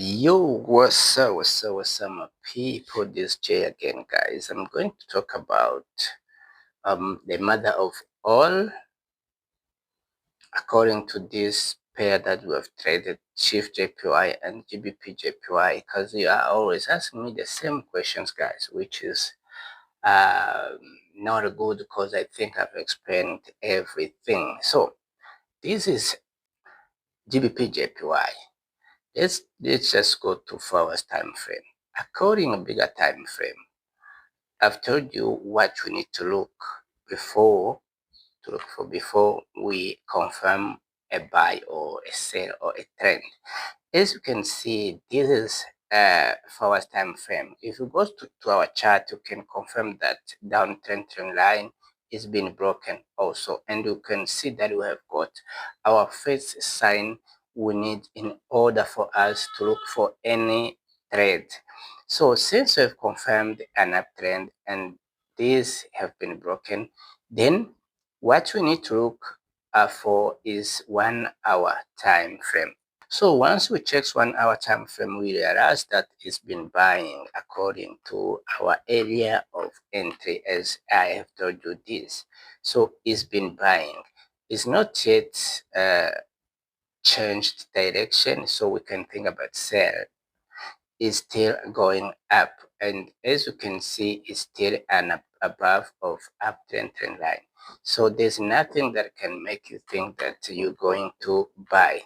Yo, what's up, my people? This Jay again, guys. I'm going to talk about the mother of all, according to this pair that we have traded, CHFJPY and GBPJPY, because you are always asking me the same questions, guys, which is not good because I think I've explained everything. So this is GBPJPY. Let's just go to 4 hours time frame. According to bigger time frame, I've told you what we need to look for before we confirm a buy or a sell or a trend. As you can see, this is 4 hours time frame. If you go to our chart, you can confirm that downtrend trend line is being broken also, and you can see that we have got our first sign we need in order for us to look for any trade. So since we've confirmed an uptrend and these have been broken, then what we need to look for is 1 hour time frame. So once we check 1 hour time frame, we realize that it's been buying according to our area of entry, as I have told you this. So it's been buying. It's not yet changed direction, so we can think about sell. Is still going up, and as you can see, it's still above of uptrend trend line. So there's nothing that can make you think that you're going to buy.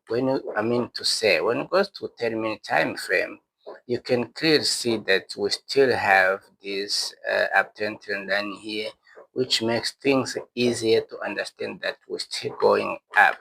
When it goes to 10-minute time frame, you can clearly see that we still have this uptrend trend line here, which makes things easier to understand that we're still going up.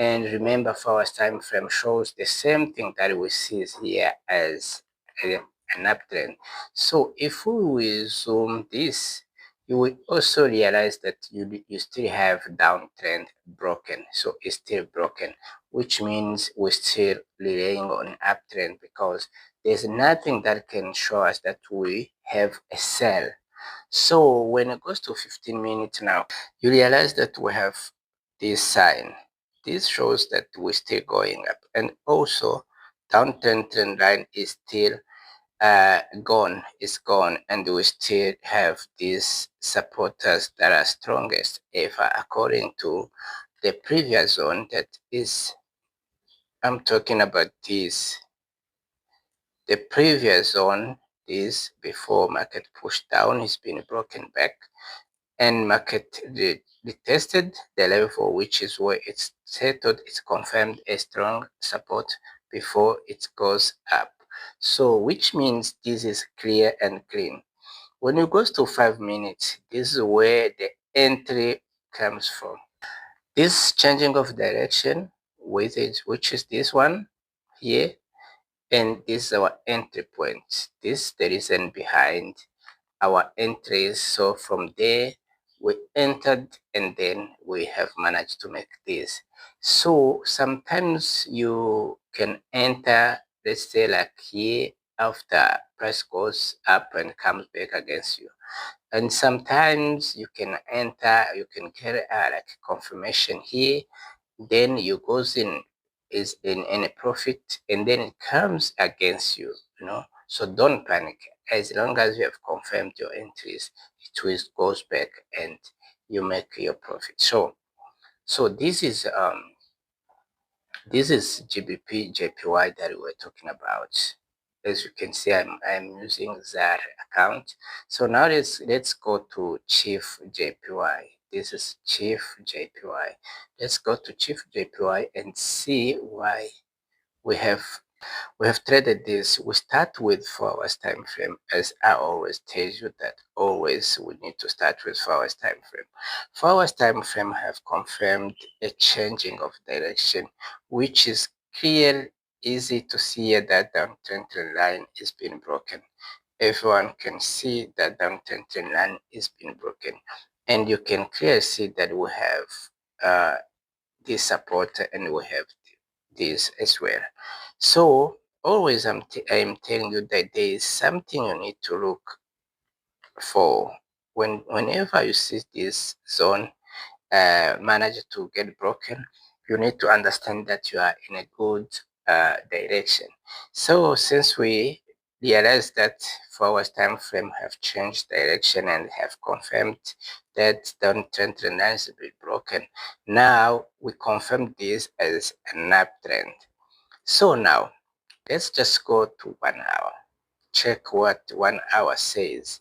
And remember, 4 hours time frame shows the same thing that we see here as an uptrend. So if we will zoom this, you will also realize that you still have downtrend broken. So it's still broken, which means we're still relying on uptrend because there's nothing that can show us that we have a sell. So when it goes to 15 minutes now, you realize that we have this sign. This shows that we're still going up, and also downtrend trend line is still gone. It's gone, and we still have these supporters that are strongest ever according to the previous zone. That is, I'm talking about this. The previous zone is before market pushed down. It's been broken back, and market retested the level, which is where it's settled. It's confirmed a strong support before it goes up. So which means this is clear and clean. When it goes to 5 minutes, this is where the entry comes from. This changing of direction with it, which is this one here, and this is our entry point. This is the reason behind our entries. So from there we entered, and then we have managed to make this. So sometimes you can enter, let's say like here, after price goes up and comes back against you, and sometimes you can enter, you can get like confirmation here, then you goes in is in a profit, and then it comes against you. So don't panic. As long as you have confirmed your entries, it will goes back and you make your profit. So this is GBPJPY that we're talking about. As you can see, I'm using that account. So now let's go to CHFJPY. This is CHFJPY. Let's go to CHFJPY and see why we have traded this. We start with 4 hours time frame, as I always tell you that always we need to start with 4 hours time frame. 4 hours time frame have confirmed a changing of direction, which is clear, easy to see that downtrend trend line is being broken. Everyone can see that downtrend trend line is being broken, and you can clearly see that we have this support and we have this as well. So always I'm telling you that there is something you need to look for whenever you see this zone manage to get broken. You need to understand that you are in a good direction. So since we realize that forward time frame have changed direction and have confirmed that the trend line has been broken, now we confirm this as an uptrend. So now let's just go to 1 hour. Check what 1 hour says.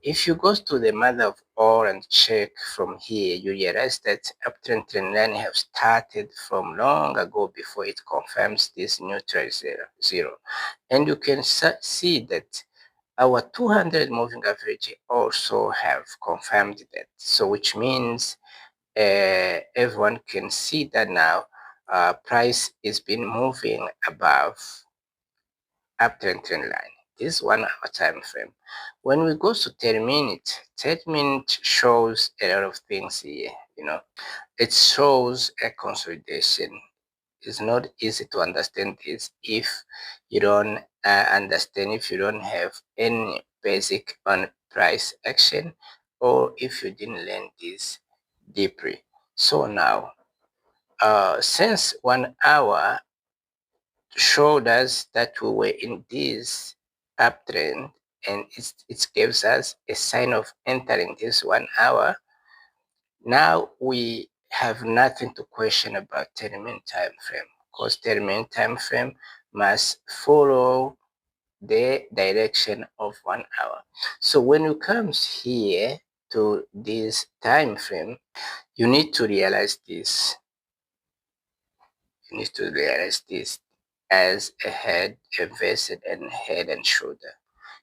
If you go to the mother of all and check from here, you realize that uptrend trend line have started from long ago before it confirms this neutral zero. And you can see that our 200 moving average also have confirmed that. So which means everyone can see that now price is been moving above uptrend trend line. This 1 hour time frame. When we go to 10 minutes, 10 minutes shows a lot of things here. It shows a consolidation. It's not easy to understand this if you don't understand, if you don't have any basic on price action, or if you didn't learn this deeply. So now, since 1 hour showed us that we were in this uptrend, and it gives us a sign of entering this 1 hour. Now we have nothing to question about 10-minute time frame, because 10-minute time frame must follow the direction of 1 hour. So when you comes here to this time frame, you need to realize this. You need to realize this as a head, a vested, and head and shoulder.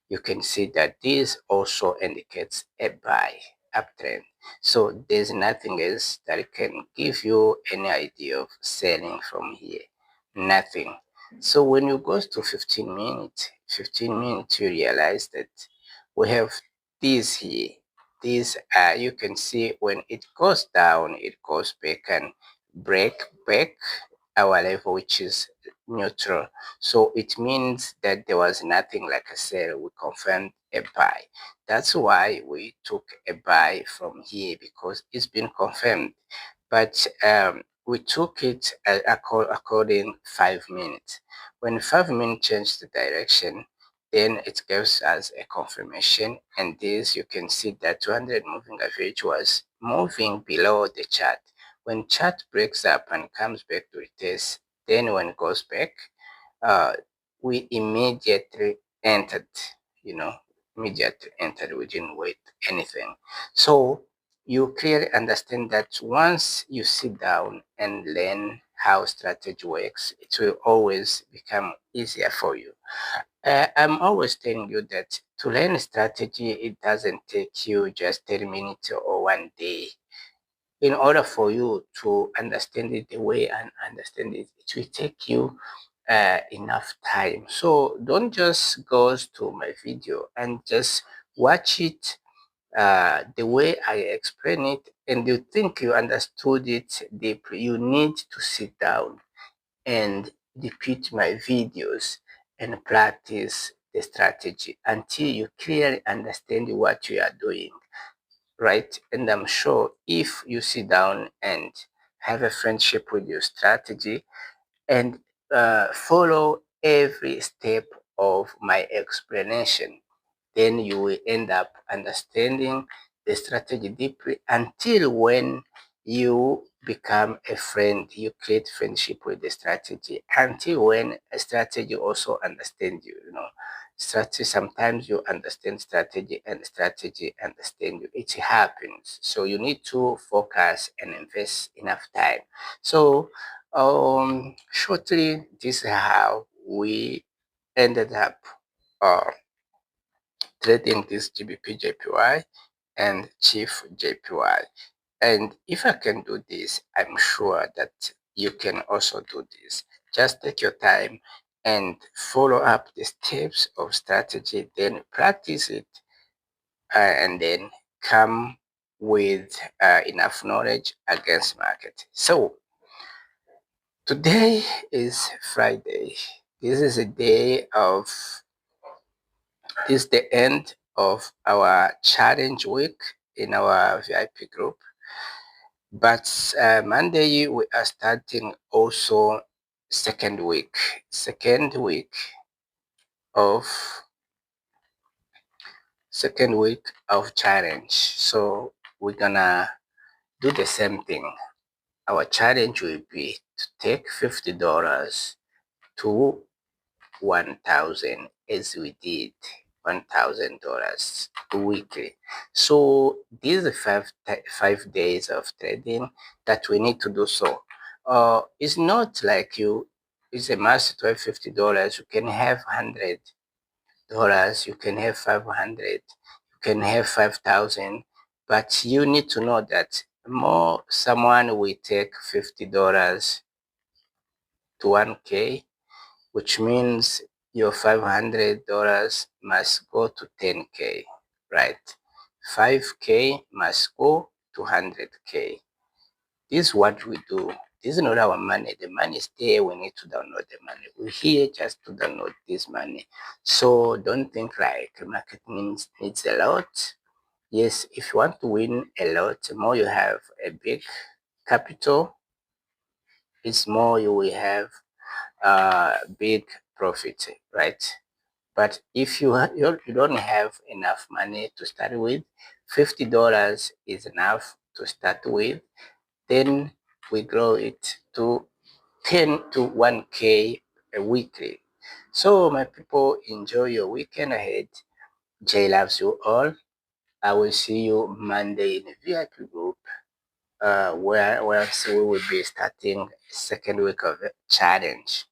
You can see that this also indicates a buy uptrend. So there's nothing else that can give you any idea of selling from here. Nothing. So when you go to 15 minutes, you realize that we have this here. This you can see when it goes down, it goes back and break back our level, which is neutral. So it means that there was nothing like a sell. We confirmed a buy. That's why we took a buy from here, because it's been confirmed. But we took it according 5 minutes. When 5 minutes changed the direction, then it gives us a confirmation. And this, you can see that 200 moving average was moving below the chart. When chart breaks up and comes back to retest, then when it goes back, uh, we immediately entered, immediately entered. We didn't wait anything. So you clearly understand that once you sit down and learn how strategy works, it will always become easier for you. I'm always telling you that to learn strategy, it doesn't take you just 10 minutes or 1 day. In order for you to understand it the way I understand it, it will take you enough time. So don't just go to my video and just watch it the way I explain it, and you think you understood it deeply. You need to sit down and repeat my videos and practice the strategy until you clearly understand what you are doing, right? And I'm sure if you sit down and have a friendship with your strategy and follow every step of my explanation, then you will end up understanding the strategy deeply until when you become a friend, you create friendship with the strategy, until when a strategy also understands you. Strategy, sometimes you understand strategy and strategy understand you. It happens. So you need to focus and invest enough time. So shortly, this is how we ended up uh, trading this GBPJPY and CHFJPY. And if I can do this, I'm sure that you can also do this. Just take your time and follow up the steps of strategy, then practice it, and then come with enough knowledge against market. So today is Friday. This is a day of This is the end of our challenge week in our VIP group. But Monday we are starting also second week of challenge. So we're gonna do the same thing. Our challenge will be to take $50 to 1,000 as we did $1,000 weekly. So these are five days of trading that we need to do. So it's not like it's a must to have $50. You can have $100, you can have 500, you can have 5,000, but you need to know that someone will take $50 to 1K, which means your $500 must go to 10K, right? 5K must go to 100K. This is what we do. This is not our money. The money is there. We need to download the money. We're here just to download this money. So don't think like marketing needs a lot. Yes, if you want to win a lot, the more you have a big capital, it's more you will have big profit, right? But if you don't have enough money to start with, $50 is enough to start with. Then we grow it to 10 to 1K a weekly. So my people, enjoy your weekend ahead. Jay loves you all. I will see you Monday in the VIP group, where we will be starting second week of challenge.